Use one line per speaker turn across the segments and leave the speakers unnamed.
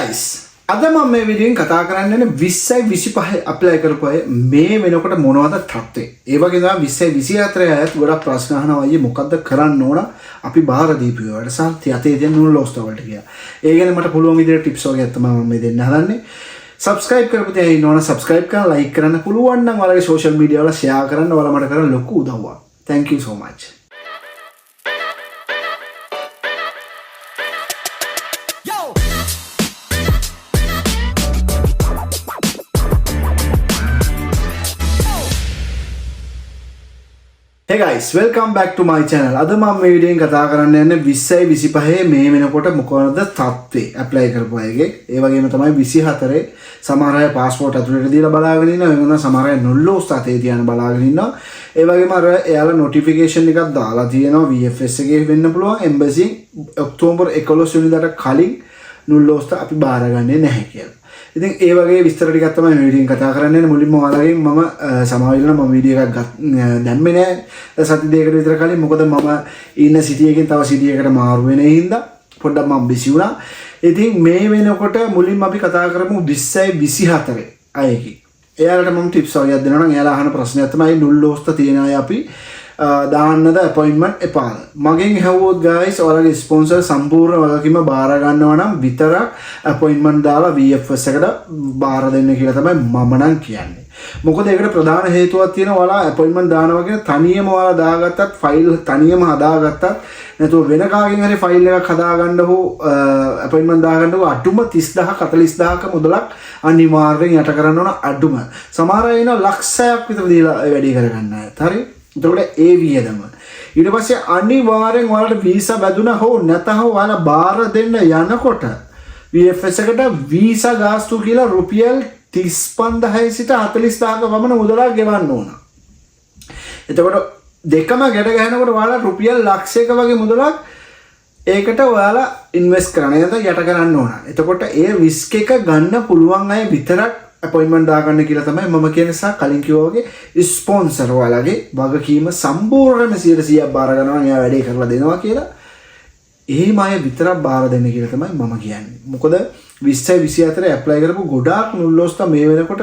guys, අද මම මේ වීඩියෝෙන් කතා කරන්න යන්නේ 20යි 25 ඇප්ලයි කරපු අය මේ වෙනකොට මොනවද තත්ත්වය. ඒ වගේ තමයි 20යි 24 අයත් ගොඩක් ප්‍රශ්න අහනවා අයියේ මොකද්ද කරන්න ඕන අපි බාහිර දීපු ඒවාට සත්‍ය යතේ දෙන්න ඕන ලොස්ට වලට කියලා. ඒ ගැන මට පුළුවන් විදිහට ටිප්ස් වගේ තමයි මම මේ දෙන්න හදන්නේ. subscribe කරපු තේ ඉන්නවනම් subscribe කරලා like කරන්න පුළුවන් නම් ඔයාලගේ social media වල share කරන්න ඔයාලා මට කරන ලොකු උදව්වක්. Thank you so much. Hey guys, welcome back to my channel. අද මම මේ වීඩියෝෙන් කතා කරන්න යන්නේ 20යි 25 මේ වෙනකොට මොකවද තත්ත්වේ ඇප්ලයි කරපු අයගේ. ඒ වගේම තමයි 24 සමහර අය પાස්පෝර්ට් අතුලට දීලා බලාගෙන ඉන්නවා. ඒ වගේම සමහර අය නුල්ලෝස් අතේ තියාන බලාගෙන ඉන්නවා. ඒ වගේම අර එයාලා නොටිෆිකේෂන් එකක් දාලා තියෙනවා VFS එකේ වෙන්න පුළුවන් එම්බසි ඔක්තෝබර් 11 වෙනිදාට කලින් නුල්ලෝස්ට අපි බාරගන්නේ නැහැ කියලා. ඉතින් ඒ වගේ විස්තර ටිකක් තමයි මේ වීඩියෝෙන් කතා කරන්න යන්නේ. මුලින්ම ඔයාලගෙන් මම සමාවෙන්න මම වීඩියෝ එකක් දැම්මේ නෑ සති දෙකකට විතර කලින්. මොකද මම ඉන්න සිටි එකෙන් තව සිටි එකකට මාරු වෙන හින්දා පොඩ්ඩක් මම බිසි වුණා. ඉතින් මේ වෙනකොට මුලින්ම අපි කතා කරමු 20යි 24 අයගේ. එයාලට මම ටිප්ස් වගේක් දෙනවා නම් එයාලා අහන ප්‍රශ්නයක් තමයි නුල්ලෝස්ත තියෙන අය අපි දාන්නද අපොයින්ට්මන්ට් එපාද? මගෙන් ඇහුවොත් guys ඔයාලගේ ස්පොන්සර් සම්පූර්ණ වගකීම බාර ගන්නවා නම් විතරක් අපොයින්ට්මන්ට් දාලා VFS එකට බාර දෙන්න කියලා තමයි මම නම් කියන්නේ. මොකද ඒකට ප්‍රධාන හේතුවක් තියෙනවා. ඔයාලා අපොයින්ට්මන්ට් දානවා කියන තනියම ඔයාලා දාගත්තත් ෆයිල් තනියම හදාගත්තත් නැතුව වෙන කාගෙන් හරි ෆයිල් එකක් හදාගන්න හෝ අපොයින්ට්මන්ට් දාගන්න හෝ අඩුම 30000 40000ක මුදලක් අනිවාර්යෙන් යට කරන්න ඕන අඩුම. සමහර අය ඉන්න ලක්ෂයක් විතර දීලා වැඩි කරගන්න අය. හරි? එතකොට ඒ වියදම ඊට පස්සේ අනිවාර්යෙන් ඔයාලට වීසා වැදුනා හෝ නැතහො ඔයාලා බාර දෙන්න යනකොට VFS එකට වීසා ගාස්තු කියලා රුපියල් 35000 සිට 40000ක වමන මුදලක් ගෙවන්න ඕන. එතකොට දෙකම ගැට ගහනකොට ඔයාලා රුපියල් ලක්ෂයක වගේ මුදලක් ඒකට ඔයාලා ඉන්වෙස්ට් කරන්න නැත්නම් යට කරන්න ඕන. එතකොට ඒ රිස්ක් එක ගන්න පුළුවන් අය විතරක් අපොයින්ට්මන්ට් දාගන්න කියලා තමයි මම කියන නිසා කලින් කිව්වා වගේ ස්පොන්සර් ඔයාලගේ වගකීම සම්පූර්ණයෙන්ම 100% බාර ගන්නවා නම් එයා වැඩේ කරලා දෙනවා කියලා. එහෙම අය විතරක් බාර දෙන්න කියලා තමයි මම කියන්නේ. මොකද 20යි 24 ඇප්ලයි කරපු ගොඩාක් නුල්ලෝස්ත මේ වෙනකොට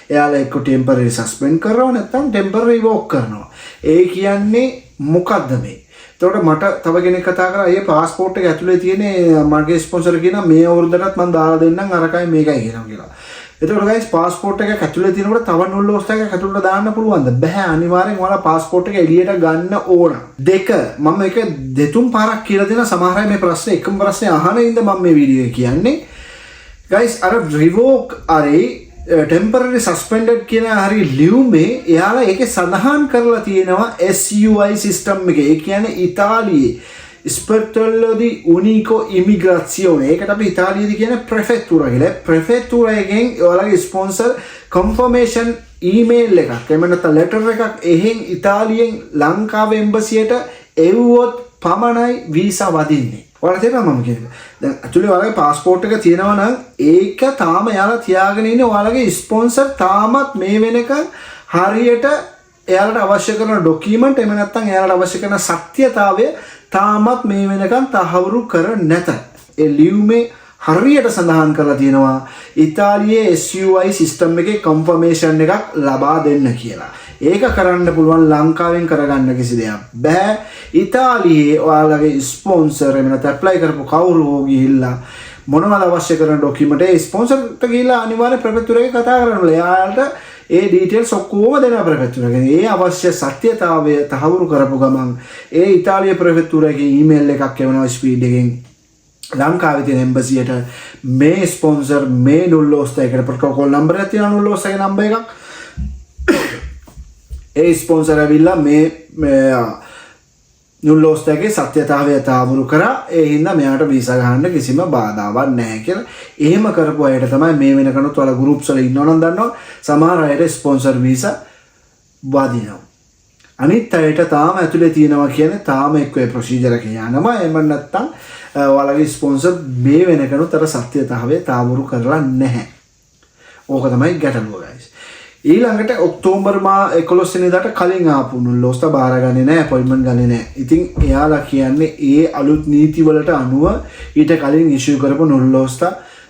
එයාලා එක්ක ටෙම්පරරි සස්පෙන්ඩ් කරනවා නැත්නම් ටෙම්පරරි වෝක් කරනවා. ඒ කියන්නේ මොකද්ද මේ? එතකොට මට තව කෙනෙක් කතා කරා "අයියේ પાස්පෝර්ට් එක ඇතුලේ තියෙන මගේ ස්පොන්සර් කියනවා මේ අවුරුද්දටත් මම දාලා දෙන්නම් අරකයි මේකයි කියනවා" කියලා. එතකොට guys પાස්පෝර්ට් එක ඇතුලේ තියෙනකොට තව නුල්ලෝස්ත එකක් ඇතුලට දාන්න පුළුවන්ද? බෑ. අනිවාර්යෙන් ඔයාලා પાස්පෝර්ට් එක එළියට ගන්න ඕන. දෙක මම එක දෙතුන් පාරක් කියලා දෙන සමහර අය මේ ප්‍රශ්නේ එකම ප්‍රශ්නේ අහන ඉඳ මම මේ වීඩියෝ එක කියන්නේ. guys අර රිවෝක් අරේ temporary suspended කියන හරි ලියුමේ එයාලා ඒකේ සඳහන් කරලා තියෙනවා SUI system එකේ. ඒ කියන්නේ ඉතාලියේ Ispettorio di Unico Immigrazione. ඒකට අපි ඉතාලියේදී කියන ප්‍රෙෆෙක්ටුරා කියලා. ප්‍රෙෆෙක්ටුරා එකෙන් ඔයාලගේ ස්පොන්සර් කන්ෆර්මේෂන් ඊමේල් එකක් එහෙම නැත්නම් ලෙටර් එකක් එහෙන් ඉතාලියෙන් ලංකාවේ එම්බසියට එව්වොත් පමණයි වීසා වදින්නේ. ඔයාලා තේරෙනවද මම කියන්නේ? දැන් ඇක්චුලි ඔයාලගේ પાස්පෝර්ට් එක තියෙනවා නම් ඒක තාම එයාලා තියාගෙන ඉන්නේ ඔයාලගේ ස්පොන්සර් තාමත් මේ වෙනකන් හරියට එයාලට අවශ්‍ය කරන ඩොකියුමන්ට් එහෙම නැත්නම් එයාලට අවශ්‍ය කරන සත්‍යතාවය තාමත් මේ වෙනකන් තහවුරු කර නැත. ඒ ලියුමේ හරියට සඳහන් කරලා තියෙනවා ඉතාලියේ SUI සිස්ටම් එකේ කන්ෆර්මේෂන් එකක් ලබා දෙන්න කියලා. ඒක කරන්න පුළුවන් ලංකාවෙන් කරගන්න කිසි දෙයක් බෑ. ඉතාලියේ ඔයාලගේ ස්පොන්සර් එහෙම නැත්නම් ඇප්ලයි කරපු කවුරු හෝ ගිහිල්ලා මොනවද අවශ්‍ය කරන ඩොකියුමන්ට් ඒ ස්පොන්සර්ට ගිහිල්ලා අනිවාර්ය ප්‍රෙෆෙක්ටුර් එකේ කතා කරන්න ඕනේ. එයාලට ඒ ඩීටේල්ස් ඔක්කොම දෙනවා ප්‍රෙෆෙක්ටුර් එකෙන්. ඒ අවශ්‍ය සත්‍යතාවය තහවුරු කරපු ගමන් ඒ ඉතාලියේ ප්‍රෙෆෙක්ටුර් එකේ ඊමේල් එකක් එවනවා ස්පීඩ් එකෙන් ලංකාවේ තියෙන එම්බසියට මේ ස්පොන්සර් මේ නුල්ලෝස්ත එකට ප්‍රොටෝකෝල් නම්බර් එකක් තියෙනවා නුල්ලෝස්ත එකේ නම්බර් එකක්. ඒ ස්පොන්සර් ඇවිල්ලා මේ නුල්ලෝස්ත එකේ සත්‍යතාවය තහවුරු කරා. ඒ හින්දා මෙයාට වීසා ගන්න කිසිම බාධාවක් නැහැ කියලා. එහෙම කරපු අයට තමයි මේ වෙනකනොත් ඔයාලා ගෲප්ස් වල ඉන්නවනම් දන්නවා සමහර අයට ස්පොන්සර් වීසා වදිනවා. අනිත් අයට තාම ඇතුලේ තියෙනවා කියන්නේ තාම එක්ක ඒ ප්‍රොසීජර් එක යනවා. එහෙම නැත්නම් ඔයාලගේ ස්පොන්සර් මේ වෙනකනොත් අර සත්‍යතාවය තහවුරු කරලා නැහැ. ඕක තමයි ගැටලුව guys. ඊළඟට ඔක්තෝබර් මා 11 වෙනිදාට කලින් ආපු නුල්ලෝස්ත බාරගන්නේ නැහැ අපොයින්ට්මන්ට් ගන්නේ නැහැ. ඉතින් එයාලා කියන්නේ ඒ අලුත් නීති වලට අනුව ඊට කලින් ඉෂුව කරපු නුල්ලෝස්ත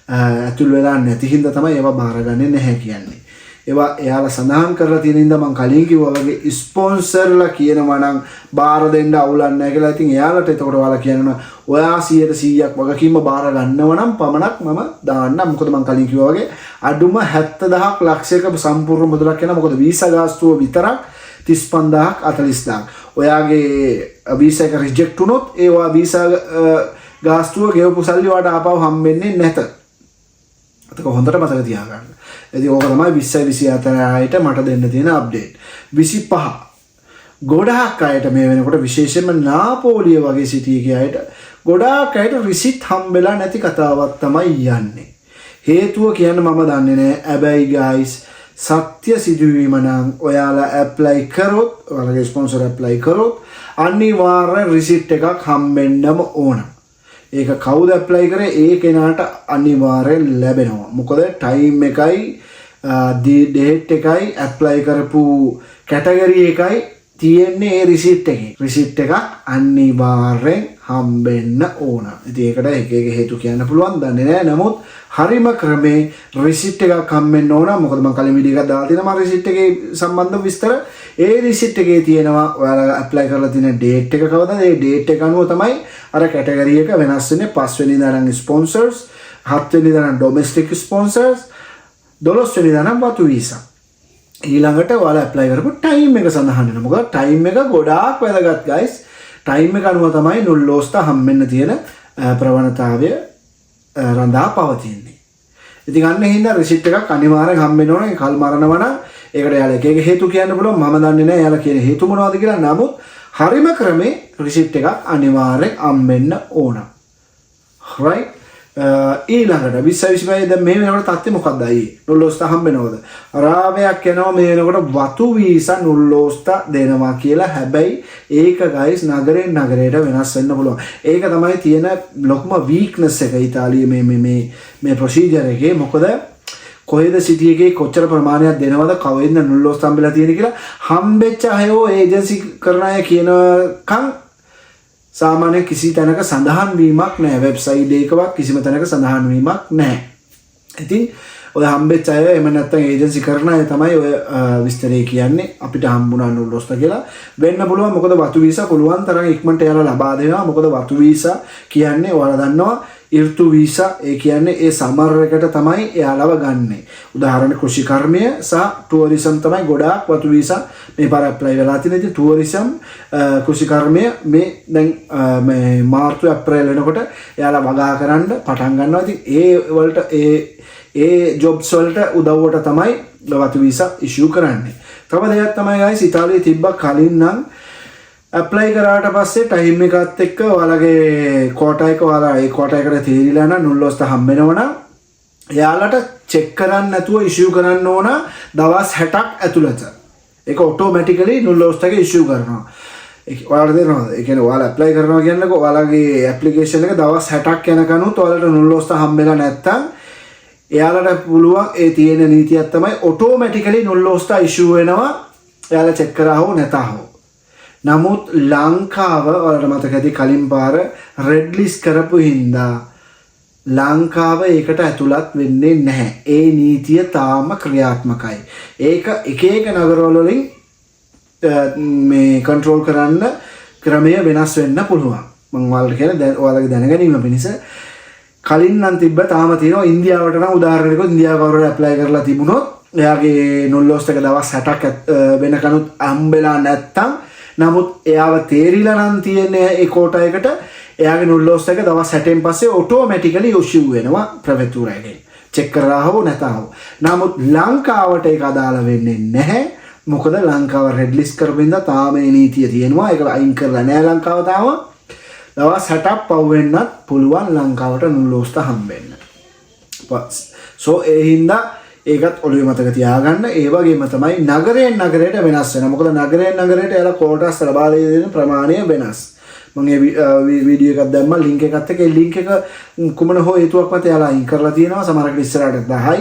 ඇතුල් වෙලා නැති හින්දා තමයි ඒවා බාරගන්නේ නැහැ කියන්නේ. ඒවා එයාලා සඳහන් කරලා තියෙන ඉඳ මම කලින් කිව්වා වගේ ස්පොන්සර්ලා කියනවා නම් බාර දෙන්න අවුලක් නැහැ කියලා. ඉතින් එයාලට එතකොට ඔයාලා කියනවා ඔයා 100%ක් වගකීම බාර ගන්නව නම් පමණක් මම දාන්නම්. මොකද මම කලින් කිව්වා වගේ අඩුම 70000ක් ලක්ෂයක සම්පූර්ණ මුදලක් යනවා. මොකද වීසා ගාස්තුව විතරක් 35000ක් 40000ක්. ඔයාගේ වීසා එක රිජෙක්ට් වුණොත් ඒවා වීසා ගාස්තුව ගෙවපු සල්ලි වලට ආපහු හම්බෙන්නේ නැත. ඒක හොඳට මතක තියාගන්න. ඉතින් ඕක තමයි 2024 මට දෙන්න තියෙන අප්ඩේට්. 25 ගොඩාක් අයට මේ වෙනකොට විශේෂයෙන්ම නාපෝලිය වගේ සිටියේ අයට ගොඩාක් අයට රිසිට් හම්බෙලා නැති කතාවක් තමයි යන්නේ. හේතුව කියන්න මම දන්නේ නැහැ. හැබැයි guys සත්‍ය සිදුවීම නම් ඔයාලා ඇප්ලයි කරොත් ඔයාලගේ ස්පොන්සර් ඇප්ලයි කරොත් අනිවාර්යෙන් රිසිට් එකක් හම්බෙන්නම ඕන. ඒක කවුද ඇප්ලයි කරේ ඒ කෙනාට අනිවාර්යෙන් ලැබෙනවා. මොකද ටයිම් එකයි ඩේට් එකයි ඇප්ලයි කරපු කැටගරි එකයි තියෙන්නේ ඒ රිසිට් එකේ. රිසිට් එකක් අනිවාර්යෙන් හම්බෙන්න ඕන. ඉතින් ඒකට එක එක හේතු කියන්න පුළුවන් දන්නේ නැහැ. නමුත් හරිම ක්‍රමේ රිසිට් එකක් හම්බෙන්න ඕන. මොකද මම කලින් වීඩියෝ එකක් දාලා තියෙනවා රිසිට් එකේ සම්බන්ධ විස්තර. ඒ රිසිට් එකේ තියෙනවා ඔයාලා ඇප්ලයි කරලා තියෙන ඩේට් එක කවදාද? ඒ ඩේට් එක අනුව තමයි අර කැටගරි එක වෙනස් වෙන්නේ. 5 වෙනිදා නම් ස්පොන්සර්ස්, 7 වෙනිදා නම් ඩොමෙස්ටික් ස්පොන්සර්ස්, 12 වෙනිදා නම් වතු වීසා. ඊළඟට ඔයාලා ඇප්ලයි කරපු ටයිම් එක සඳහන් වෙනවා. මොකද ටයිම් එක ගොඩාක් වැදගත් guys. ටයිම් එක අනුව තමයි නුල්ලෝස්ත හම්බෙන්න තියෙන ප්‍රවණතාවය රඳා පවතින්නේ. ඉතින් අන්න හින්දා රිසිට් එකක් අනිවාර්යෙන් හම්බෙන්න ඕනේ. කල් මරනවා නම් ඒකට යාළ එක එක හේතු කියන්න පුළුවන්. මම දන්නේ නැහැ යාළ කියන හේතු මොනවද කියලා. නමුත් හරිම ක්‍රමේ රිසිට් එකක් අනිවාර්යෙන් හම්බෙන්න ඕන. right? ඊළඟට 2025 දැන් මේ වෙනකොට තත්ත්වය මොකක්ද අයියේ? නුල්ලෝස්ත හම්බෙනවද? රාවයක් යනවා මේ වෙනකොට වතු වීසා නුල්ලෝස්ත දෙනවා කියලා. හැබැයි ඒක guys නගරෙන් නගරයට වෙනස් වෙන්න පුළුවන්. ඒක තමයි තියෙන ලොකුම weakness එක ඉතාලියේ මේ procedure එකේ. මොකද කොහෙද සිටි එකේ කොච්චර ප්‍රමාණයක් දෙනවද කවෙන්ද නුල්ලෝස්ත හම්බෙලා තියෙන කියලා හම්බෙච්ච අයෝ ඒජන්සි කරන අය කියනකම් සාමාන්‍ය කිසි තැනක සඳහන් වීමක් නැහැ. වෙබ්සයිට් එකකවත් කිසිම තැනක සඳහන් වීමක් නැහැ. ඉතින් ඔය හම්බෙච්ච අය එහෙම නැත්නම් ඒජන්සි කරන අය තමයි ඔය විස්තරේ කියන්නේ අපිට හම්බුණා නුල්ලෝස්ත කියලා වෙන්න පුළුවන්. මොකද වතු වීසා පුළුවන් තරම් ඉක්මනට යාලා ලබා දෙනවා. මොකද වතු වීසා කියන්නේ ඔයාලා දන්නවා ඍතු වීසා. ඒ කියන්නේ ඒ සමර් එකට තමයි එයාලව ගන්නෙ. උදාහරණ කෘෂිකර්මය සහ ටුවරිසම් තමයි ගොඩාක් වතු වීසා මේ පාර ඇප්ලයි වෙලා තියෙන. ඉතින් ටුවරිසම් කෘෂිකර්මය මේ දැන් මේ මාර්තු අප්‍රේල් වෙනකොට එයාලා වගා කරන්න පටන් ගන්නවා. ඉතින් ඒ වලට ඒ ජොබ්ස් වලට උදව්වට තමයි වතු වීසා ඉෂුව කරන්නේ. තව දෙයක් තමයි guys ඉතාලියේ තිබ්බ කලින් නම් ඇප්ලයි කරාට පස්සේ ටයිම් එකත් එක්ක ඔයාලගේ කෝටා එක ඔයාලා ඒ කෝටා එකට තීරිලා නම් නුල්ලෝස්ත හම්බෙනවා නම් එයාලට චෙක් කරන්න නැතුව ඉෂුව කරන්න ඕන දවස් 60ක් ඇතුළත. ඒක ඔටෝමැටිකලි නුල්ලෝස්ත එක ඉෂුව කරනවා. ඔයාලට දෙනවද? ඒ කියන්නේ ඔයාලා ඇප්ලයි කරනවා කියනකො ඔයාලගේ ඇප්ලිකේෂන් එක දවස් 60ක් යනකනුත් ඔයාලට නුල්ලෝස්ත හම්බෙලා නැත්තම් එයාලට පුළුවන් ඒ තියෙන නීතියක් තමයි ඔටෝමැටිකලි නුල්ලෝස්ත ඉෂුව වෙනවා. එයාලා චෙක් කරා හෝ නැතා හෝ. නමුත් ලංකාව ඔයාලට මතක ඇති කලින් පාර රෙඩ් ලිස්ට් කරපු හින්දා ලංකාව ඒකට ඇතුළත් වෙන්නේ නැහැ. ඒ නීතිය තාම ක්‍රියාත්මකයි. ඒක එක එක නගරවල වලින් මේ කන්ට්‍රෝල් කරන්න ක්‍රමය වෙනස් වෙන්න පුළුවන්. මම ඔයාලට කියන දැන් ඔයාලගේ දැනගැනීම පිණිස කලින් නම් තිබ්බ තාම තියෙනවා. ඉන්දියාවට නම් උදාහරණයකට ඉන්දියාව කවුරුහරි ඇප්ලයි කරලා තිබුණොත් එයාගේ නුල්ලෝස්ත එක දවස් 60ක් වෙනකනුත් හම්බෙලා නැත්තම් නමුත් එයාව තේරිලා නම් තියෙන්නේ ඒ කෝටා එකට එයාගේ නුල්ලෝස්ත එක දවස් 60න් පස්සේ ඔටෝමැටිකලි ඉෂුව වෙනවා ප්‍රෙෆෙක්චුරාගෙන් චෙක් කරලා හෝ නැතා හෝ. නමුත් ලංකාවට ඒක අදාළ වෙන්නේ නැහැ. මොකද ලංකාව රෙඩ් ලිස්ට් කරපින්දා තාම මේ නීතිය තියෙනවා. ඒක අයින් කරලා නැහැ ලංකාව තාම. දවස් 60ක් පව් වෙන්නත් පුළුවන් ලංකාවට නුල්ලෝස්ත හම්බෙන්න. සෝ ඒ හින්දා ඒකත් ඔළුවේ මතක තියාගන්න. ඒ වගේම තමයි නගරයෙන් නගරයට වෙනස් වෙනවා. මොකද නගරයෙන් නගරයට එයාලා කෝටාස් ලබා දෙන ප්‍රමාණය වෙනස්. මම මේ වීඩියෝ එකක් දැම්මා ලින්ක් එකත් එක්ක. ඒ ලින්ක් එක කුමන හෝ හේතුවක් මත එයාලා අයින් කරලා තියෙනවා. සමහරකට ඉස්සරහට 10යි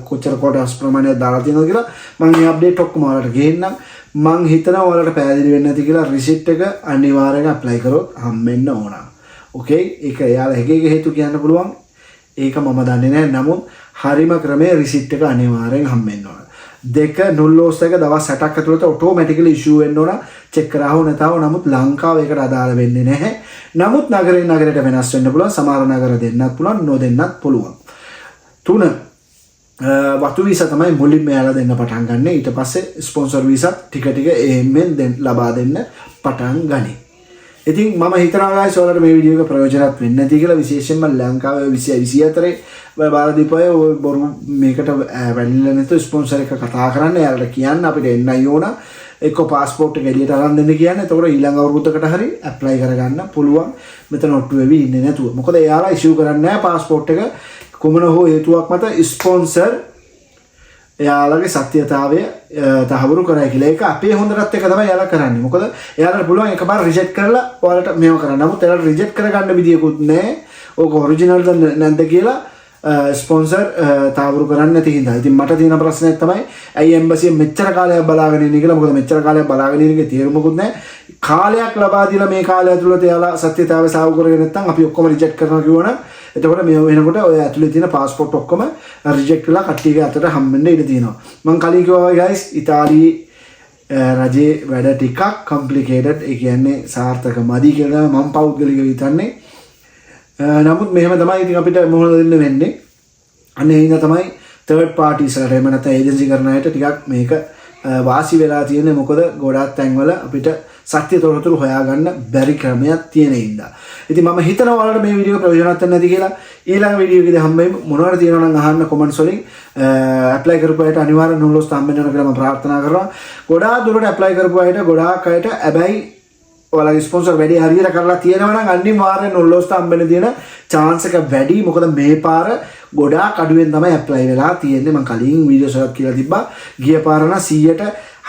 කොච්චර කෝටාස් ප්‍රමාණයක් දාලා තියෙනවද කියලා මම මේ අප්ඩේට් ඔක්කොම ඔයාලට ගේන්නම්. මම හිතනවා ඔයාලට පැහැදිලි වෙන්නේ නැති කියලා. රිසිට් එක අනිවාර්යෙන් ඇප්ලයි කරොත් හම්බෙන්න ඕන. ඕකේ ඒක එයාලා එක එක හේතු කියන්න පුළුවන්. ඒක මම දන්නේ නැහැ. නමුත් හරිම ක්‍රමයේ රිසිට් එක අනිවාර්යෙන් හම්බෙන්න ඕන. 2 නුල්ලෝස් එක දවස් 7ක් ඇතුළත ඔටෝමැටිකලි ඉෂුව වෙන්න ඕන. චෙක් කරාව නැතාව. නමුත් ලංකාව ඒකට අදාළ වෙන්නේ නැහැ. නමුත් නගරයෙන් නගරයට වෙනස් වෙන්න පුළුවන්. සමහර නගර දෙන්නත් පුළුවන්, නොදෙන්නත් පුළුවන්. 3 වතු වීසා තමයි මුලින්ම යාලා දෙන්න පටන් ගන්න. ඊට පස්සේ ස්පොන්සර් වීසා ටික ටික එහෙමෙන් ලබා දෙන්න පටන් ගනි. ඉතින් මම හිතනවා guys ඔයාලට මේ වීඩියෝ එක ප්‍රයෝජනවත් වෙන්න ඇති කියලා. විශේෂයෙන්ම ලංකාවේ 24 බාර දීපය ඔය බොරු මේකට වැලිලා නැතුව ස්පොන්සර් එක කතා කරන්න. එයාලට කියන්න අපිට එන්නයි ඕන. එක්ක පාස්පෝර්ට් එක එළියට අරන් දෙන්න කියන්නේ. එතකොට ඊළඟ අවුරුද්දකට හරි ඇප්ලයි කරගන්න පුළුවන්. මෙතන ඔට්ටු වෙවි ඉන්නේ නැතුව. මොකද එයාලා ඉෂුව කරන්නේ නැහැ පාස්පෝර්ට් එක කුමන හෝ හේතුවක් මත ස්පොන්සර් එයාලගේ සත්‍යතාවය තහවුරු කරයි කියලා. ඒක අපේ හොඳටත් එක තමයි එයාලා කරන්නේ. මොකද එයාලට පුළුවන් එකපාර රිජෙක්ට් කරලා ඔයාලට මේව කරන්න. නමුත් එයාලට රිජෙක්ට් කරගන්න විදියකුත් නැහැ. ඕක ඔරිජිනල්ද නැද්ද කියලා ස්පොන්සර් තහවුරු කරන්න නැති හින්දා. ඉතින් මට තියෙන ප්‍රශ්නයක් තමයි ඇයි එම්බසියෙන් මෙච්චර කාලයක් බලාගෙන ඉන්නේ කියලා. මොකද මෙච්චර කාලයක් බලාගෙන ඉන්නේ තේරුමකුත් නැහැ. කාලයක් ලබා දීලා මේ කාලය ඇතුළත එයාලා සත්‍යතාවය සාහු කරගෙන නැත්නම් අපි ඔක්කොම රිජෙක්ට් කරනවා කියවනම් එතකොට මේ වෙනකොට ඔය ඇතුලේ තියෙන પાස්පෝර්ට් ඔක්කොම රිජෙක්ට් වෙලා කට්ටියගේ අතට හම්බෙන්න ඉඩ තියෙනවා. මම කලින් කිව්වා guys ඉතාලියේ රජයේ වැඩ ටිකක් කොම්ප්ලිකේටඩ්. ඒ කියන්නේ සාර්ථක මදි කියලා මම පෞද්ගලිකව හිතන්නේ. නමුත් මෙහෙම තමයි ඉතින් අපිට මොහොත දෙන්න වෙන්නේ. අන්න ඒ හින්දා තමයි තර්ඩ් පාටිස් වලට එහෙම නැත්නම් ඒජන්සි කරන අයට ටිකක් මේක වාසි වෙලා තියෙන්නේ. මොකද ගොඩාක් තැන්වල අපිට සත්‍ය තොරතුරු හොයාගන්න බැරි ක්‍රමයක් තියෙන ඉඳා. ඉතින් මම හිතනවා ඔයාලට මේ වීඩියෝ ප්‍රයෝජනවත් වෙන්න ඇති කියලා. ඊළඟ වීඩියෝ එකේදී හම්බෙමු. මොනවද තියෙනවා නම් අහන්න කමෙන්ට්ස් වලින්. ඇප්ලයි කරපු අයට අනිවාර්යෙන් නුල්ලොස් හම්බෙන්න ඕන කියලා මම ප්‍රාර්ථනා කරනවා. ගොඩාක් දුරට ඇප්ලයි කරපු අයට ගොඩාක් අයට හැබැයි ඔයාලගේ ස්පොන්සර් වැඩි හරියට කරලා තියෙනවා නම් අනිවාර්යෙන් නුල්ලොස් හම්බෙන්න තියෙන chance එක වැඩි. මොකද මේ පාර ගොඩාක් අඩුවෙන් තමයි ඇප්ලයි වෙලා තියෙන්නේ. මම කලින් වීඩියෝස් එකක් කියලා තිබ්බා. ගිය පාර නම්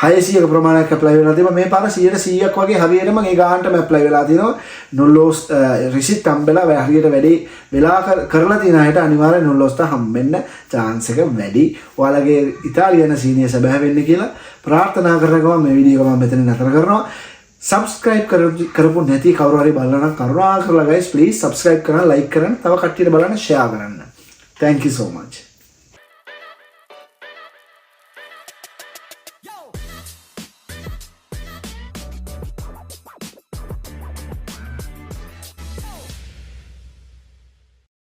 600ක ප්‍රමාණයක් ඇප්ලයි වෙලා තියෙනවා. මේ පාර 100ක් වගේ හරියටම ඒ ගානටම ඇප්ලයි වෙලා තියෙනවා. නුල්ලොස් රිසිට් හම්බෙලා හරියට වැඩි වෙලා කරලා තියෙන අයට අනිවාර්යෙන් නුල්ලොස් හම්බෙන්න chance එක වැඩි. ඔයාලගේ ඉතාලියන සීනිය සැබෑ වෙන්න කියලා ප්‍රාර්ථනා කරනවා. මේ වීඩියෝ එක මම මෙතන නතර කරනවා. subscribe කරපු නැති කවුරු හරි බලනවා නම් කරුණාකරලා guys please subscribe කරන්න, like කරන්න, තව කට්ටියට බලන්න share කරන්න. Thank you so much.